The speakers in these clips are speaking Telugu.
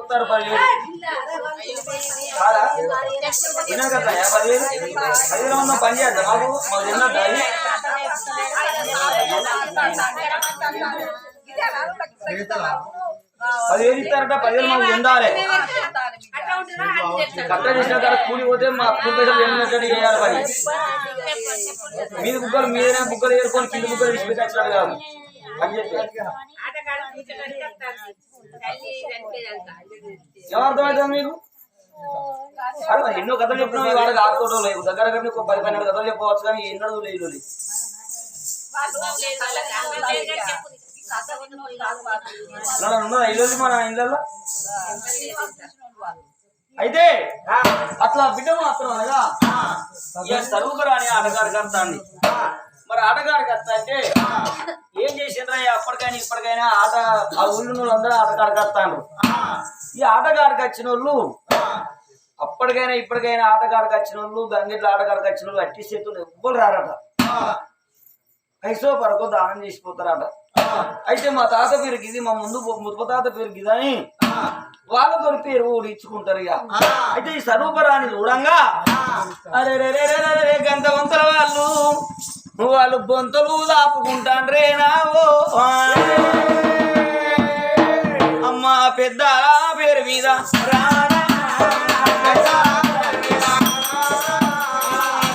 వస్తారు 10,000 వినా కదా 10,000 ఉన్న పని చేద్దాం మాకు మాకు తిన్నట్టు అది 10,000 ఇస్తారట 10,000 మాకు ఉండాలి కట్ట చేసిన కాడ కూలి పోతే మా కూలి పైసలు ఏమన్నట్టు చేయాలి పని మీది బుక్కలు మీదనే బుక్కలు ఏరుకొని కింది బుక్కలు విడిచిపెట్టి వచ్చినట్టు కాదు అని చెప్పి ఏమర్థమవుతుంది మీకు అరే ఎన్నో కథలు చెప్పినా వాడికి ఆడుకోవడం లేదు దగ్గర 10-12 కథలు చెప్పవచ్చు కానీ ఎన్నడూ లేదు ఉన్నదా ఇల్లు మన ఇళ్ళల్లో అయితే అట్లా బిడ్డ మాత్రం అనగా సరువుకరా అని ఆటగాడికి వస్తాండి మరి ఆటగాడికి వస్తా అంటే ఏం చేసిండ్రా అప్పటికైనా ఇప్పటికైనా ఆట ఆ ఊళ్ళో అందరూ ఆటగాడికి వస్తాండ్రు ఈ ఆటగాడికి వచ్చిన వాళ్ళు అప్పటికైనా ఇప్పటికైనా ఆటగాడికి వచ్చిన వాళ్ళు గంగిట్ల ఆటగాడికి వచ్చిన వాళ్ళు అట్టి చేతులు ఎవ్వరు రారట ఐసో పరకో దానం చేసిపోతారట అయితే మా తాత పేరు గిది మా ముందు ముత్త తాత పేరు గిదని వాళ్ళతో పేరు ఊడించుకుంటారు ఇక అయితే ఈ సరూపరాన్ని చూడంగా అరే రే గంత వంతల వాళ్ళు బొంతలు దాపుకుంటాండ్రేనా ఓ అమ్మ పెద్ద పేరు మీద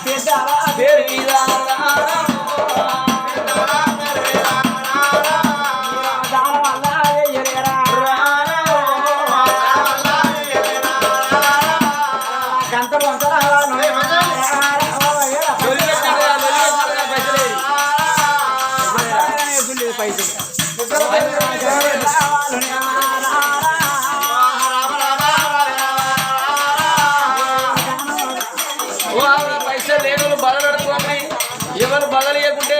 పెద్ద పేరు మీద పైసలు లేని బదలడుకోండి ఎవరు బదలేకుంటే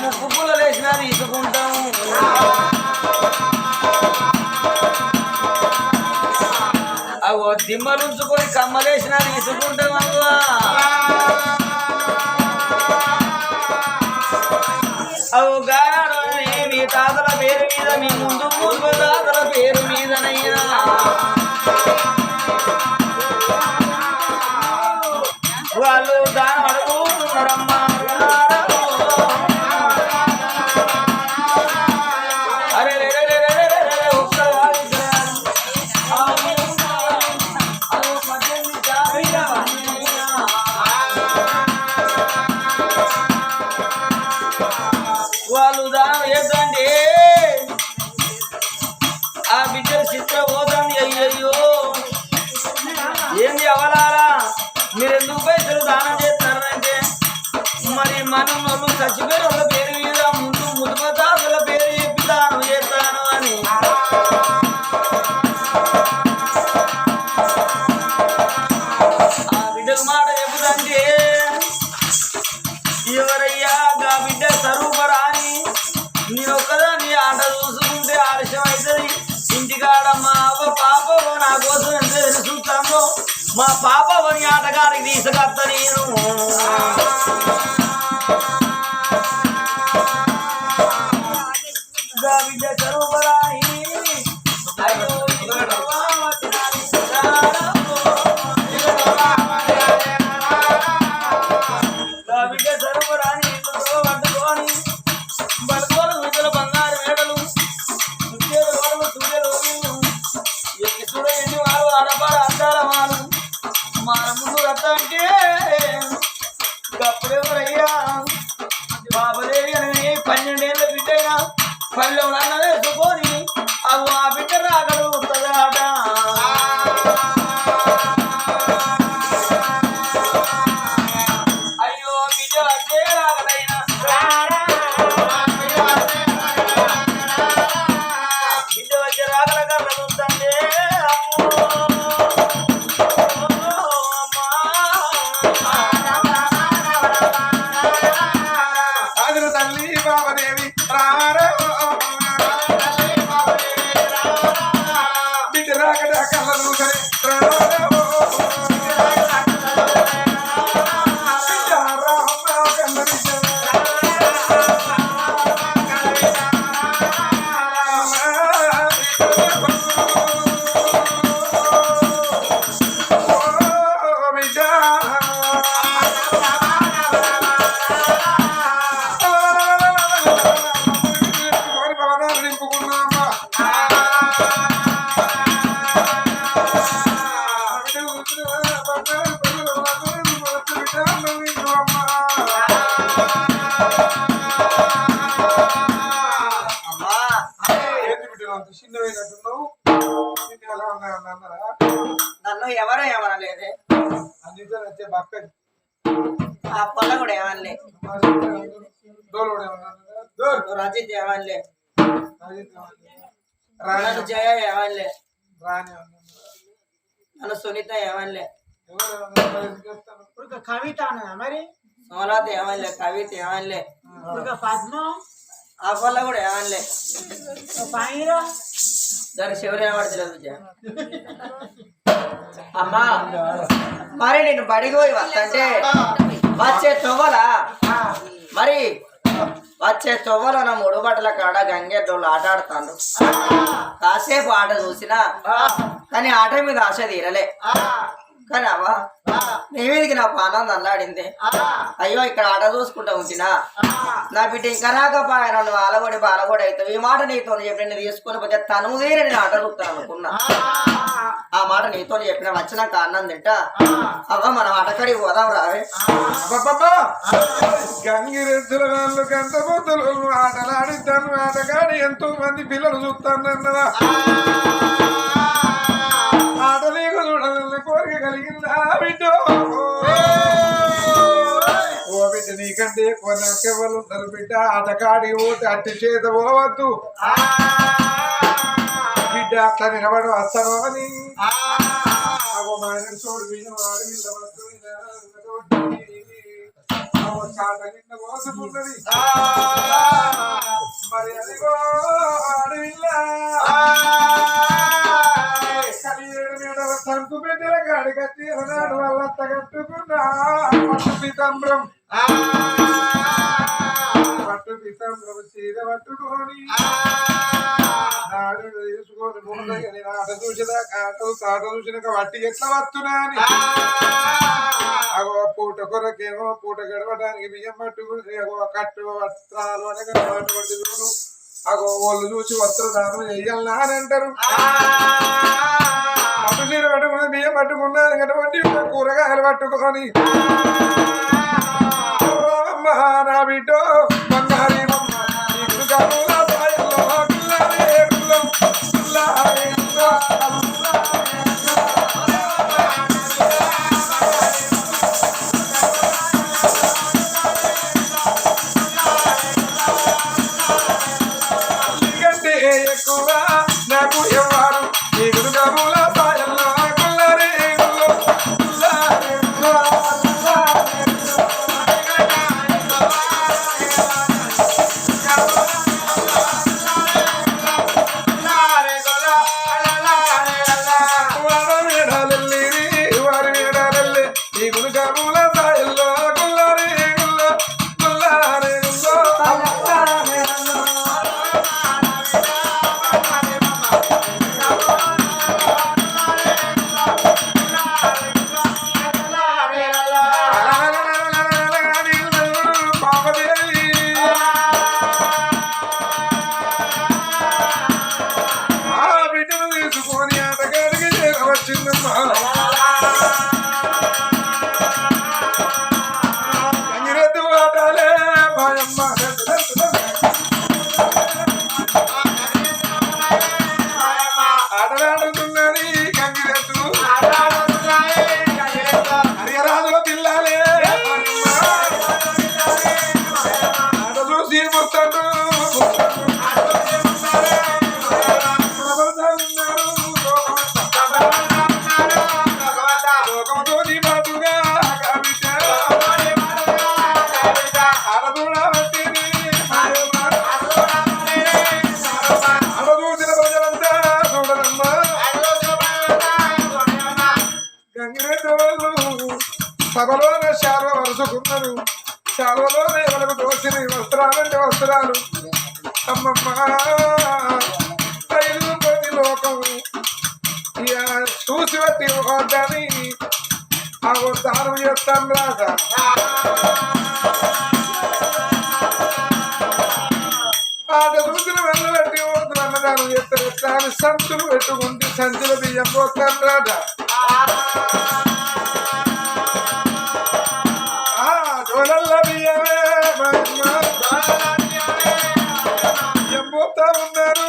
ముక్కు పుల్లలు వేసినా తీసుకుంటాము అవి దిమ్మలు ఉంచుకొని కమ్మలేసినా తీసుకుంటాం అవ్వా అవు గాడు మీ తాతల పేరు మీద మీ ముందు తాతల పేరు మీదనయ్యా వాళ్ళు దానం అడుగుతున్నారమ్మా అరే వాళ్ళు దానం చేద్దండి ఆ బిడ్డ చిత్ర పోతుంది అయ్యయ్యో ఏంది అవలారా మీరెందుకు పైసలు దానం చేస్తారంటే మరి మనం వాళ్ళు చచ్చిపోయిన వాళ్ళ పేరు మీద ముందు ముదుమతాసుల పేరు చెప్పి దానం చేస్తాను అని ఆ బిడ్డకు మాట చెబుతంటే ఎవరయ్యా ఆ బిడ్డ సరూపరా అని నేను ఒక్కదాన్ని ఆట చూసుకుంటే ఆలస్యం అవుతుంది ఇంటికాడ మా అవ్వ పాప నా కోసం ఎంత చూస్తామో మా పాపని ఆటగాడికి తీసుకొస్తా నేను బిడ్డ సరూపరాని బిడ్డ సరూపరాని పట్టుకొని విధుల బంగారు మేడలు సూర్యలు చూడ ఎన్ని వారు ఆడపాడు అందాల వారు మన ముందు రద్ద అంటే గప్పుడెవరయ్యా బాబదేవి అని 12 ఏళ్ళ బిడ్డైనా పల్లె నాన్న వేసుకొని అవు ఆ బిడ్డ రాగలుగుతుందాట అయ్యో బిడ్డ వచ్చే రాగడైనా బిడ్డ వచ్చే రాగల కలుగుతుంది తల్లి బాబదేవి రారా బిడ్డ రాకడ కళ్ళను సరే నన్ను ఎవరు ఏమనలేదే అన్నితో వచ్చే బక్క ఆ పొల్ల కూడా ఏమనలే డోలు రజిత్ ఏమనలే రాణి నన్ను జయ ఏమనలే రాణి నన్ను సునీత ఏమనలే ఇప్పుడు కవిత అన్నదా మరి సోనాథ్ ఏమనలే కవిత ఏమనలే ఇప్పుడు పద్మ ఆ పొల్ల కూడా ఏమనలే పైరు దానికి శివరు ఏమడలేదు విజయ అమ్మా మరి నేను బడికి పోయి వస్తంటే వచ్చే తొవ్వలా మరి వచ్చే తొవ్వల నా మూడు బట్టల కాడ గంగెడ్డోళ్ళు ఆట ఆడుతాను కాసేపు ఆట చూసినా కానీ ఆట మీద ఆశ తీరలే కానీ అవ్వా నీ మీదకి నా పానం అల్లాడింది అయ్యో ఇక్కడ ఆట చూసుకుంటా ఉంచినా నా బిడ్డ ఇంకా రాకపోయా నన్ను బాలగొడి అవుతావు ఈ మాట నీతో చెప్పి నేను తీసుకొని పోతే తను తీరే నేను ఆట చూస్తాను అనుకున్నా ఆ మాట నీతో చెప్పిన వచ్చినాక అన్నం తింటా అవ్వ మనం ఆటకాడికి పోదాం రావే గంగిరెద్దుల వాళ్ళు గంట బొద్దులు ఆటలాడిద్దాను ఆటగాడి ఎంతో మంది పిల్లలు చూస్తానన్నదా ఆటలీగ చూడాలన్న కోరిక కలిగిందా బిడ్డ ఓ బిడ్డ నీకంటే ఎక్కువ నాకెవరు ఉన్నారు బిడ్డ ఆటకాడికి పోతే అట్టి చేత పోవద్దు బిడ్డ అట్లా నిలబడి వస్తాను అని చూడు బిడ్డ చాట నిన్న మోసమున్నది మరి అదిగో అడవిల్లా కలియేడు మేడల తంకు పెట్టిన కాడి కట్టి నాడు వాళ్ళంత కట్టుకున్నా పట్టు పితంబ్రం చీర పట్టుకొని నాడు తీసుకొని ముందని ఆట చూసినాక ఆట చూసినాక వట్టి ఎట్లా వస్తున్నా అని అగో పూట కొరకేమో పూట గడవడానికి బియ్యం పట్టుకుని అగో కట్టు వస్త్రాలు అనగా అగో వాళ్ళు చూసి వస్త్రదానం చెయ్యాలనా అని అంటారు పట్టు చీర పట్టుకుని బియ్యం పట్టుకున్నాను కాబట్టి కూరగాయలు పట్టుకొని నా బిడ్డ బంగారీ ఎక్కువ నాకు ఎవరు నీకు కబుల సాయంలో గుల్లరే వారి వేడాలెల్లి నీకు కబుల సాయంలో గుల్లరే గుల్లరే గంగిరెద్దు ఆటాలే మాయమ్మ ఆటలాడుతున్నది గంగిరెద్దు హరియరాజుల పిల్లాలే ఆట చూసి ముస్తాడు సభలోనే శాలువ వరుసుకున్నారు శాలువలోనే వాళ్ళకు దోచిన వస్త్రాలంటే వస్త్రాలు అమ్మమ్మ రైలు ప్రతి లోకం చూసి బట్టి వద్దని ఆ దానం చేస్తాను రాదా ఆట చూసిన వెళ్ళబెట్టి అన్నదానం చేస్తారు ఎట్లా అని సంచులు పెట్టుకుంటే సంచుల బియ్యం పోతాను రాదా జోలల్ల బియ్యమే బియ్యం పోతా ఉన్నారు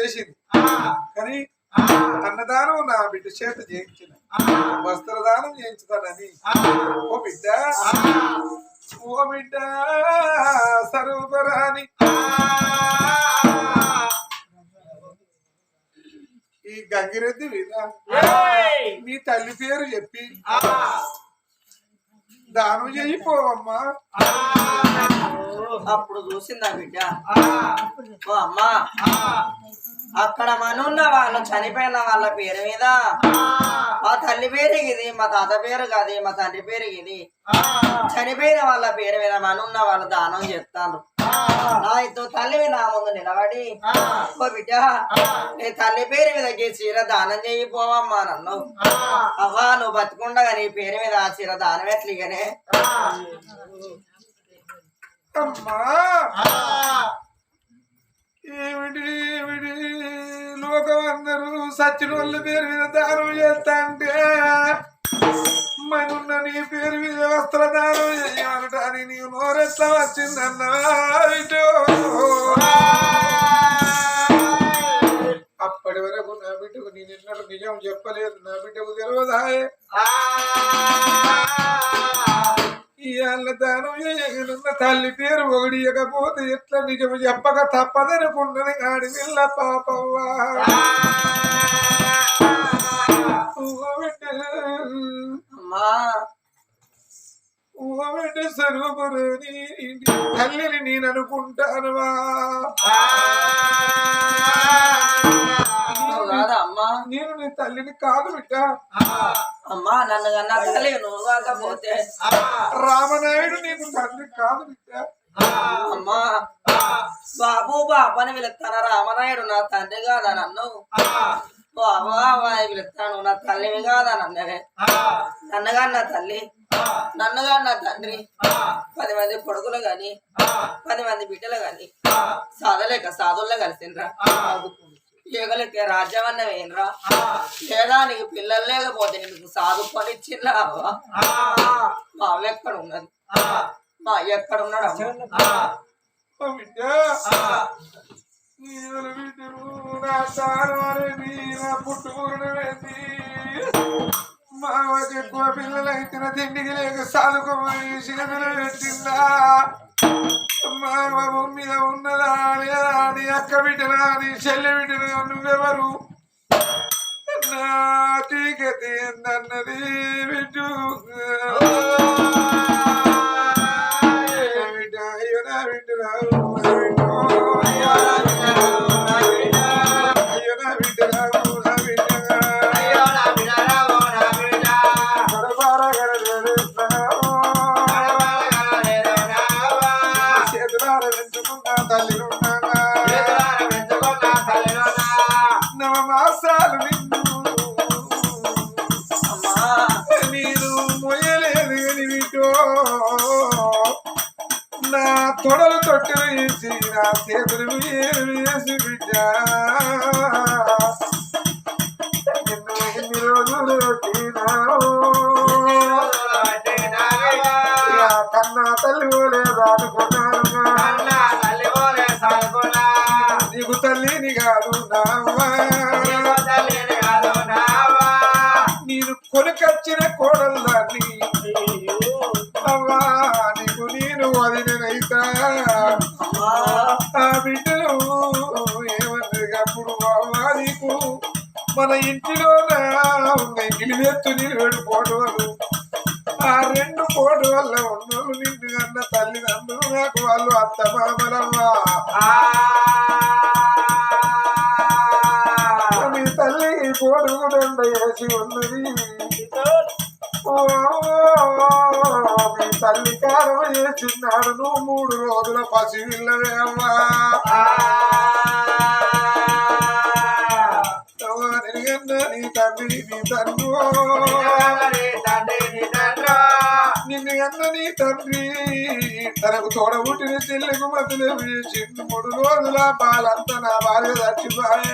చేసింది కానీ అన్నదానం నా బిడ్డ చేత చేయించిన వస్త్రదానం చేయించుతానని ఓ బిడ్డ సర్వపరాని ఈ గంగిరెద్ది వినా నీ తల్లి పేరు చెప్పి దానం చేయిపోవమ్మా. అప్పుడు చూసిందా బిడ్డ ఓ అమ్మా అక్కడ మనున్న వాళ్ళు చనిపోయిన వాళ్ళ పేరు మీద మా తల్లి పేరు ఇది, మా తాత పేరు కాదు, మా తండ్రి పేరు ఇది, చనిపోయిన వాళ్ళ పేరు మీద మనున్న వాళ్ళు దానం చేస్తాను. నా ఇద్దరు తల్లి నా ముందు నిలబడి ఓ బిడ్డ నీ తల్లి పేరు మీద చీర దానం చేయిపోవమ్మా నన్ను. అవ్వా నువ్వు బతుకుండగా నీ పేరు మీద ఆ చీర దానం ఎట్లిగానే అమ్మా ఏమిటి ఏమిటి లోకం అందరూ సచ్చిన వాళ్ళ పేరు మీద దానం చేస్తా అంటే మనున్న నీ పేరు మీద వస్త్రదానం చేయమనటానికి నీవు నోరెట్లా వచ్చిందన్నా అప్పటి వరకు నా బిడ్డకు నేను ఎన్నడూ నిజం చెప్పలేదు, నా బిడ్డకు తెలియదాయే ఇవాళ దానం చేయగలున్న తల్లి పేరు ఒడియకపోతే ఎట్లా నిజం చెప్పక తప్పదనుకున్నది ఆడి పిల్ల పాపవ్వా. ఓ బిడ్డ స్వరూపుని తల్లిని నేను అనుకుంటానువా. నేను నీ తల్లిని కాదు బిడ్డ. అమ్మా నన్ను కన్నా తల్లి నువ్వు కాకపోతే రామనాయుడు నీకు తండ్రి కాదు బిడ్డ. అమ్మా బాబు బాబు అని పిలుస్తాను, రామనాయుడు నా తండ్రి కాదా నన్ను. బాబా అని పిలుస్తాను, నా తల్లివి కాదా నన్ననే. నన్నగా నా తల్లి, నన్నుగా నా తండ్రి, 10 మంది కొడుకులు గాని 10 మంది బిడ్డలు గాని సాధలేక సాధుల్లో కలిసిండ్రా. ఏగలకే రాజ్యం అన్న వేయనరా, లేదా నీకు పిల్లలు లేకపోతే నీకు సాధుకొని ఇచ్చిండ్రా. మా అవ్వ ఎక్కడ ఉన్నది, మా అయ్య ఎక్కడ ఉన్నాడు మావకి ఎక్కువ పిల్లలైతే తిండికి లేక సాధుకోమని సిగదలు పెట్టిందా. మావ భూమి మీద ఉన్నదా లేదా నీ అక్క బిడ్డనా నీ చెల్లె బిడ్డనా నువ్వెవరు నాటికతే ఏందన్నది బిడ్డు. బిడ్డ అయ్యో నా బిడ్డ రావు అయ్యో నా బిడ్డ రావు నా బిడ్డ నవమాసాలు నేను మొయ్యలేదు అని విటో నా తొడలు తొట్టెలు వేసి నా చేతులు వేసి బిడ్డ నిన్ను ఎన్ని రోజులు కన్నా తల్లి పోలేదు అనుకున్నాను. నీకు తల్లిని కాదు నావా, నేను కొనుకొచ్చిన కోడల్దాన్ని అవ్వా నీకు నేను వదినైతా. ఆ బిడ్డలు ఏమన్నది అప్పుడు అవ్వా నీకు మన ఇంటిలో ఉన్నాయి నిలువెత్తు నిలువెడు పోటోలు. ఆ 2 కోటు వల్ల ఉన్నోళ్ళు నిన్ను అన్న తల్లిదండ్రులు నాకు వాళ్ళు అత్త మామలమ్మా. మీ తల్లి కోడు దండ వేసి ఉన్నది, మీ తల్లి కారం చేసినాడు నువ్వు 3 రోజుల పసిపిల్లవే అమ్మా. నీ తండ్రి నీ తండ్రి నిన్ను అన్న నీ తండ్రి తనకు తోడబుట్టిన చెల్లెకు మధ్యలో వేసిండు. 3 రోజుల పాలంతా నా భార్య చచ్చిపోయే,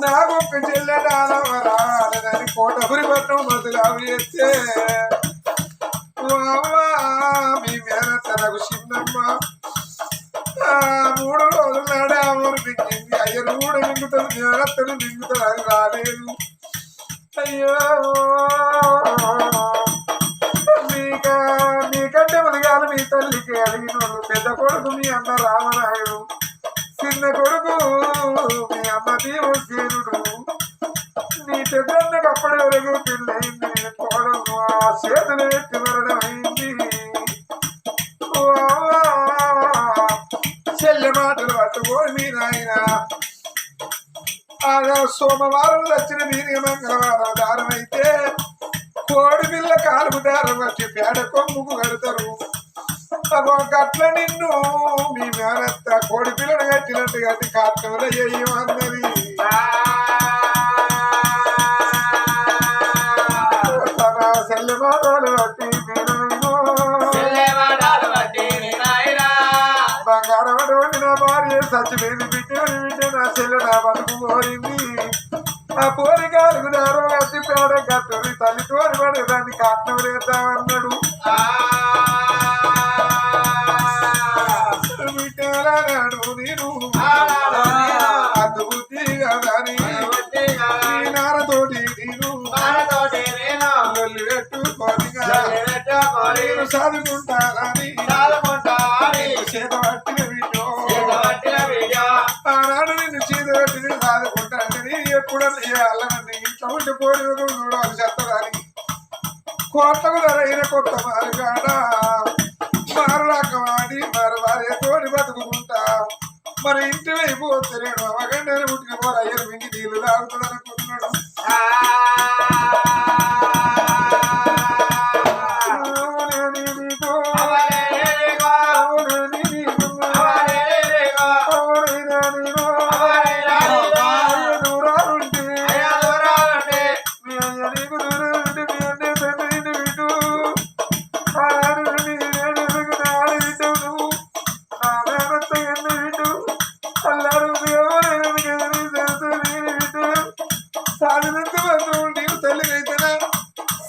నాకొక్క చెల్లెడాలని కోటపురి పట్టణం మధ్యలో వేస్తే మీ మేన తనకు చిన్నమ్మ 3 రోజుల నాడే ఊరు మింగింది. 5 నేను కూడా నిండుతాను జ్ఞానత్తను నిండుతాను అది రాలేదు అయ్యో నీకంటే మనగాలు మీ తల్లికి అడిగినోళ్ళు పెద్ద కొడుకు మీ అన్న రామనాయుడు చిన్న కొడుకు మీ అమ్మ దేవసేనుడు నీ పెద్దన్నకు అప్పటి వరకు పెళ్ళయింది నేను కోడలు ఆ చేతులు ఎత్తి మరణం అయింది చెల్లె మాటలు పట్టుకోని మీ నాయన సోమవారం వచ్చిన మీరే మంగళవారం దారం అయితే కోడి పిల్ల కాలుపు దారం వచ్చి పేడ కొమ్ముకు కడతారు గట్ల నిన్ను మీ మేనత్త కోడి పిల్లను కట్టినట్టు కట్టి కాటంలో అన్నది తన చెల్లె మాటలు బట్టి బంగారం వండిన భార్య చచ్చిపోయింది బిడ్డ నా చెల్లె నా బతుకు కోరింది ఆ పోరికాలకు దారం కట్టి పేడ కట్టుని తల్లి తోరి పడే దాన్ని కాటం వేద్దామన్నాడు బిడ్డలాడు నేను అద్దు బుద్ధి కదని నారతోటి నేను లొల్లి పెట్టుకొని నేను చదువుకుంటానని చేత పట్టిన వీడియో ఆనాడు నిన్ను చేత పట్టి నేను చదువుకుంటానని ఎప్పుడన్నా అల్లనని ఇంట్లో ఉండి పోయి చూడాలి చెత్తదానికి కోట్లకు ధరైన కొత్త మారుగాడ మారులాక వాడి మరి వారి తోడి బతుకుంటా మరి ఇంటి వైపు వస్తలేడు అవగండి పుట్టిన పోరా అయ్యారు ఇంటి నీళ్ళు తాగుతుంది అనుకుంటున్నాడు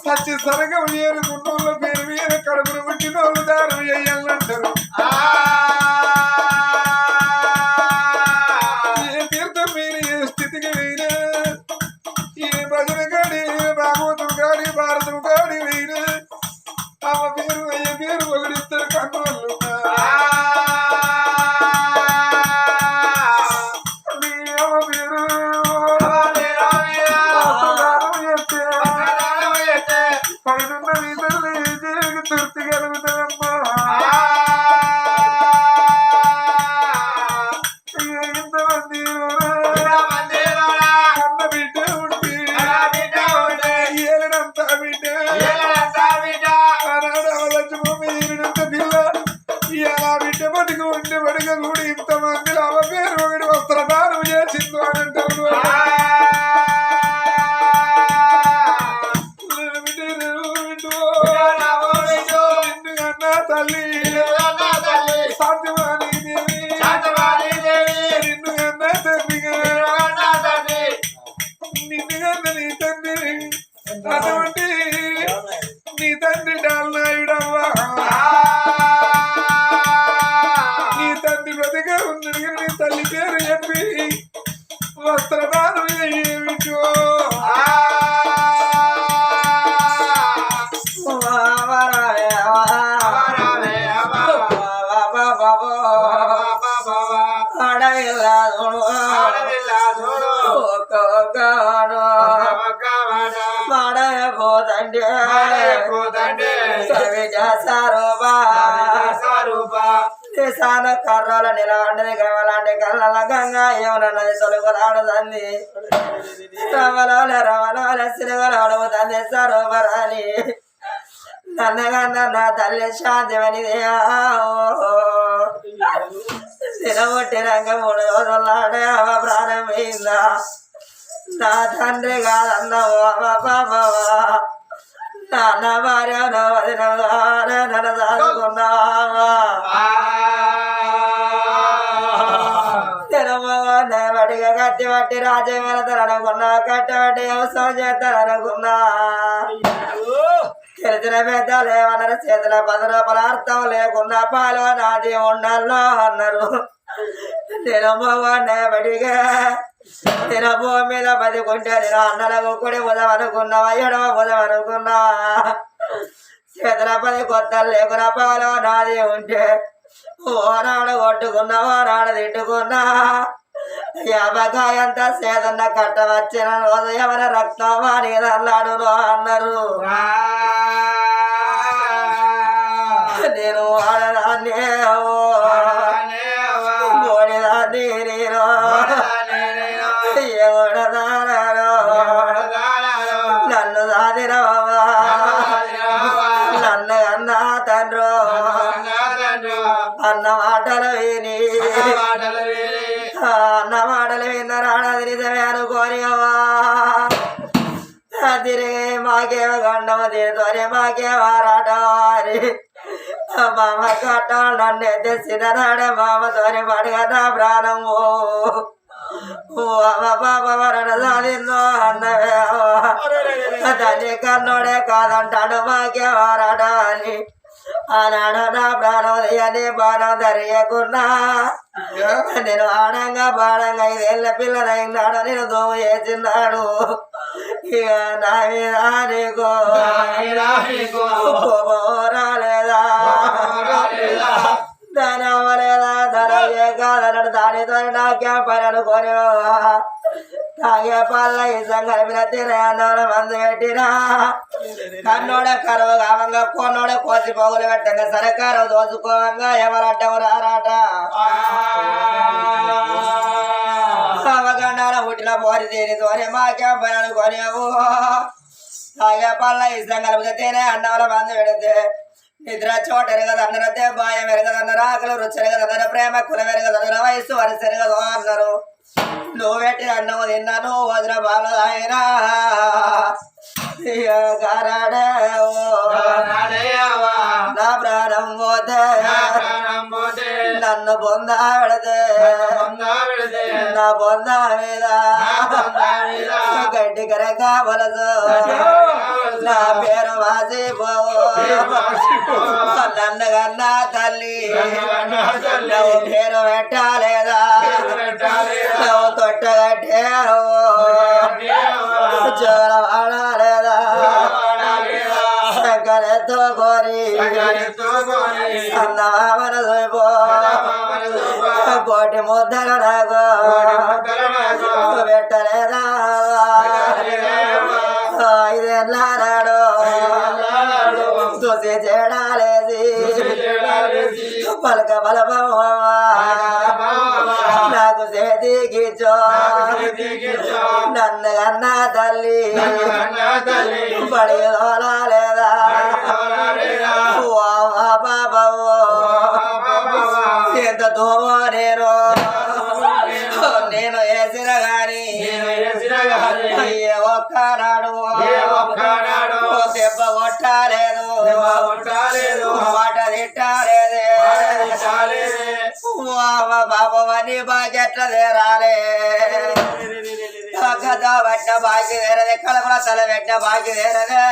సచ్చి సరగం ఏరుకున్నోళ్ళ పేరు మీద కడుపును పుట్టిన వాళ్ళు దారం వేయాలంటారు ఏ తీర్థం మీరు ఏ స్థితికి అయినా ఏ భజన కాడి భాగవతం కాడి భారతం కాడి అయినా ఆమె పేరు అయ్యే పేరు ఒకడిస్తారు కన్నోళ్ళు ఉండేవాడిగా కూడా ఇంతమంది అవ పేరు ఒకటి వస్త్రదానం చేసింది అని అంటారు నిన్నుగన్నా తల్లి సాధ్యమాని దేవి నిన్నుగన్నా తండ్రిగా నిన్నుగన్న నీ తండ్రి అటువంటి నీ తండ్రి డాల్నాయుడవ్వా బ్రతిగా ఉన్నాడు నీ తల్లి పేరు చెప్పి వస్త్రదానం ఏమిటో దేశాల కర్రల నిలవంటిది గవలాంటి కళ్ళ గంగా ఏమన్నది తొలుగులాడుతుంది రమలోల రమలోల సిరుగలు అడుగుతుంది సరోవరాలి నన్నగన్న నా తల్లి శాంతివనిది సిరగొట్టి రంగ 3 రోజులాడే అవ ప్రారంభమైందా నా తండ్రి కాదన్నావు అవ బాబవా నాన్న భార్య వదినగానే నన్ను దాచుకున్నావా బడిగా కట్టి పట్టి రాజ్యం వెళతారనుకున్నా కట్టబట్టి వ్యవసాయం చేస్తారనుకున్నా తెలిసిన పెద్దలు ఏమన్నారు చేతుల 10 రూపాయల అర్థం లేకుండా పాలు నాది ఉండాలో అన్నారు నేను మగవాడినే బడిగా నేను భూమి మీద బతికుంటే నేను అన్నలకు కుడి బుధం అనుకున్నావా ఎడమ బుధం అనుకున్నావా చేతుల 10 కొత్తలు లేకున్నా పాలో నాది ఉంటే ఓనాడు కొట్టుకున్నావా నాడు తిట్టుకున్నా యాభకాయంతా సేదన్న కట్ట వచ్చిన రోజు ఎవరి రక్తమా నీదన్నాడు అన్నారు నేను ఆడదాన్ని ఓడిదాన్ని నేను నన్ను సాధినవా నన్ను అన్నా తండ్రు అన్న మాటలు విని అన్న మాటలు విన్నరాడది నిజమే అనుకోని తిరిగి మాకేమో గండము తీరుతోనే మాకేమో రాటవారి మామ కట్టాలు నన్ను తెచ్చిన నాడే మామతోని పడగా నా ప్రాణము అమ్మ పాప మరణ సాధిందో అన్నవే తల్లి కన్నోడే కాదంటాడు మాకేమో రాటవారి ఆనాడు నా ప్రాణం తీయని బాణం ధరియకున్నా నేను ఆడంగా బాడంగా 5 ఏళ్ళ పిల్లలైనాడు నేను దోము చేసినాడు ఇక నా మీద నీకు రాలేదా దాని అవ్వలేదా ధర కాదన్నాడు దానితో నాకే పని అనుకోని తాగే పళ్ళ ఇసం కలిపిన తిరగన్నోడు మందు పెట్టినా కన్నోడే కరువు కావంగా కొన్నోడే కోసి పోగులు పెట్టంగా సరకారం దోచుకోవంగా ఎవరడ్డం రారాట అవగండాల పుట్టిన పోరి తీరితోనే మాకే పని అనుకోనేవు తాగే పళ్ళ ఇసం కలిపితే తినే అన్నవల మందు పెడితే నిద్ర చోట ఎరగదన్నరతే భయం ఎరగదన్నారు ఆకలి రుచి ఎరగదన్నారు ప్రేమ కులం ఎరగదన్నారు వయస్సు వరుస ఎరగదు అన్నారు నువ్వు పెట్టి అన్నం తిన్నాను వదిన బాలు ఆయన గారాడే నా ప్రాణం పోతే నన్ను బొందా పెడితే నా బొందా మీద గడ్డి కరక వలసు నా పేరు వాసిపోవు నన్ను కన్నా తల్లి నువ్వు పేరు పెట్టలేదా నువ్వు తొట్టగట్టే జోల వాడలేదా శంకరెత్తో కోరి అన్నమామన చూపో కోటి ముద్దలు నాకు పెట్టలేదా 5 ఏళ్ళ నాడు చూసి చెడాలేసి పలక బలబమ్మ నాకు చేతికిచ్చో నన్ను కన్నా తల్లి పడి లేదా బాబు ఎంత తోమో నేను వేసిన గాని ఏ ఒక్కనాడు దెబ్బ కొట్టాలేదు మాట తిట్టాలేదే బాబవని బాకెట్ల తేరాలే గద పెట్ట బాకి వేరదే కలపల తల పెట్ట బాకి వేరదే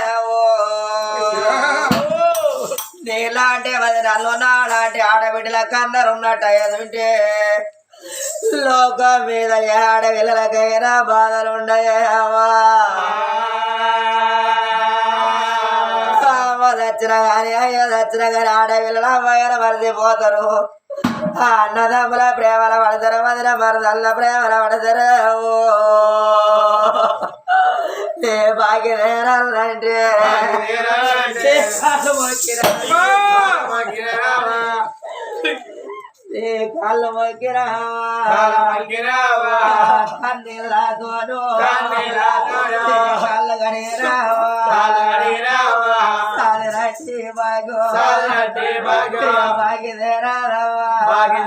నీలాంటి వదినాలు నాలాంటి ఆడబిడ్డల కందరున్నట్టు అయ్యదుంటే లోకం మీద ఆడపిల్లలకైనా బాధలుండయవా దచ్చిన కానీ అయ్యో దచ్చిన కానీ ఆడపిల్లల అమ్మాయిన మరిచిపోతారు అన్నదమ్ముల ప్రేమల పడతారు మదిన మరదల్ల ప్రేమల పడతారు ఏ బాకి నేరాలంటే ఏ కాళ్ళు మొక్కిరావా కన్నీళ్ళతోను కళ్ళు కడిగిరావా సాధనట్టి బాగు బాగి నేరావా బాగి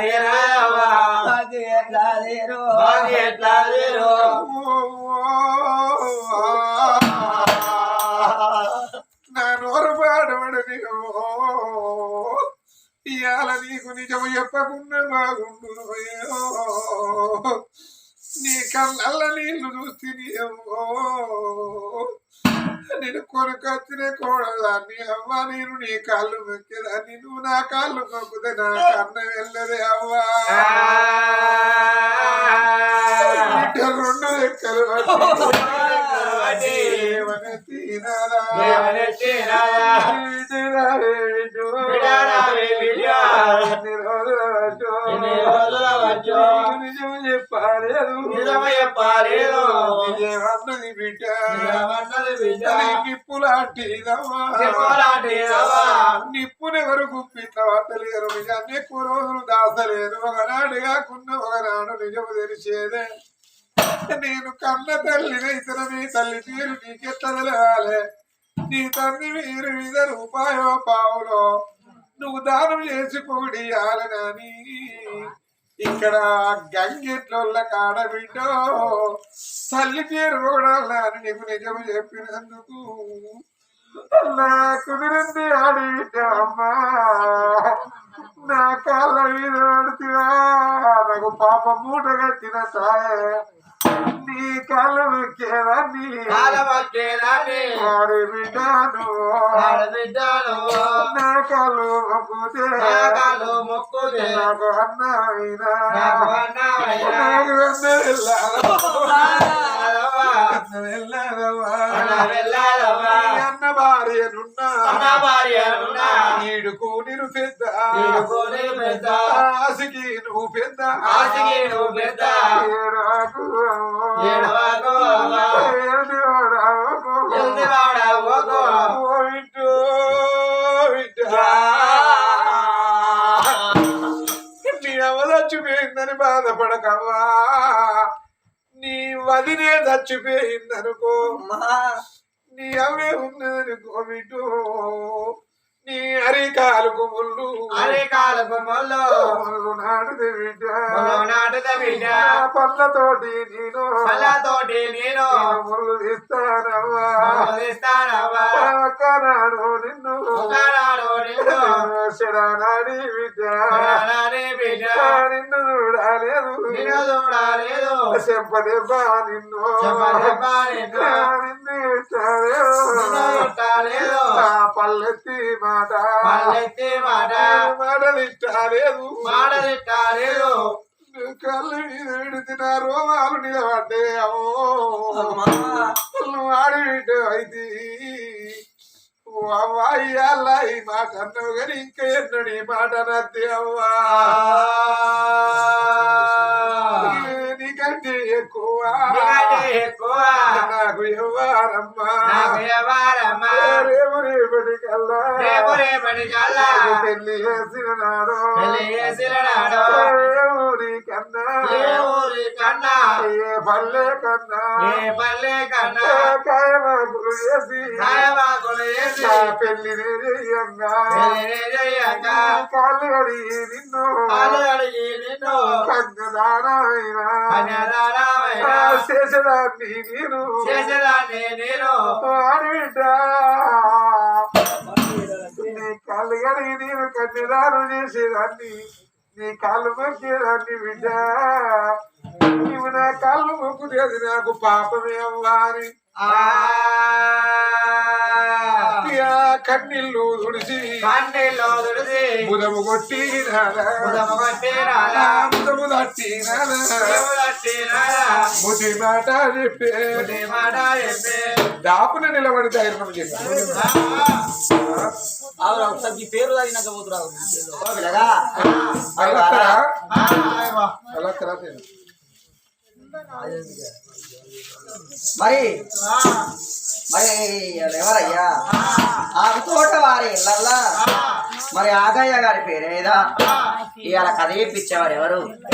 ఎట్లా లేరు నా నోరు పాడబడు ఇవాళ నీకు నిజము చెప్పకుండా బాగుండు నీ కళ్ళ నీళ్లు చూస్తేనేమో నేను కొనుకొచ్చిన కోడదాన్ని అవ్వ నేను నీ కాళ్ళు మొక్కేదాన్ని నువ్వు నా కాళ్ళు మొక్కుతే నా కన్న వెళ్ళదే అవ్వా నిప్పునెవరు గుప్పిట్లవతలేరు నిజాన్ని ఎక్కువ రోజులు దాసలేరు ఒకనాడు కాకున్న ఒకనాడు నిజము తెలిసేదే నేను కన్న తల్లిని ఇతర నీ తల్లి తీరు నీకెట్లా తెలవాలి నీ తండ్రి మీరు విధ రూపాయో పావులో నువ్వు దానం చేసి పొగిడియాలని ఇక్కడ గంగిట్ల కాడబిడ్డో తల్లి పేరు పొగడాలని నీకు నిజము చెప్పినందుకు నా కుదిరింది ఆడిట అమ్మా నా కాళ్ళ మీద పడుతున్నా నాకు పాప మూట కట్టిన సాయ నీ కాళ్ళు మొక్కేదాన్ని ఆడి బిడ్డాను నా కాళ్ళు మొక్కుతే నాకు అన్న అయినా నాకు అన్న భార్యనున్నా ఈడుకు నేను పెద్ద ఆసికి నువ్వు పెద్ద నీ అవ్వ చచ్చిపోయిందని బాధపడకవా నీ వదినే చచ్చిపోయిందనుకో నీ అవే ఉన్నదనుకో బిడ్డు నీ అరికాలకు ముళ్ళు ముళ్ళు నాటుది బిడ్డ పళ్ళతోటి నేను ముళ్ళు తీస్తానవ్వా కనాడు నిన్ను శరానాడి బిడ్డ నిన్ను చూడాలేదు చెంపదెబ్బ నిన్ను పల్లెత్తి మాట మాటలిట్టాలేదు కళ్ళు మీద విడిచిన రోమాలు నిలబడ్డే అమ్మో ఆడి బిడ్డ అయితే అవ్వాయ్యాల ఈ మాట అన్నావు కానీ ఇంకా ఎన్నడు ఈ మాట నద్ది అవ్వా నీకంటే ఎక్కువ నాకు ఎవ్వారమ్మా రేపటికల్లా పెళ్లి చేసిన నాడు ఊరి కన్నా ఏ పల్లె కన్నా కాయమాకులు వేసి పెళ్లి కాళ్ళు అడిగి నిన్ను కన్యదానమైనా చేసేదాన్ని నేను ఆడిబిడ్డ నీ కాళ్ళు కడిగి నేను కన్యదానం చేసేదాన్ని నీ కాళ్ళు మొక్కేదాన్ని బిడ్డ నీవు నా కాళ్ళు మొక్కునేది నాకు పాపమే అవ్వా అని కన్నీళ్ళు తుడిచి బుధము కొట్టి బుధము తట్టి ముది మాట చెప్పే దాపున నిలబడి ధైర్యం చెప్పి పేరు తగినాక పోతురావు మరి ఎవరయ్యా ఆ తోట వారి ఇళ్ళల్లా మరి ఆగయ్య గారి పేరేదా ఇవాళ కథ చెప్పించేవారు ఎవరు?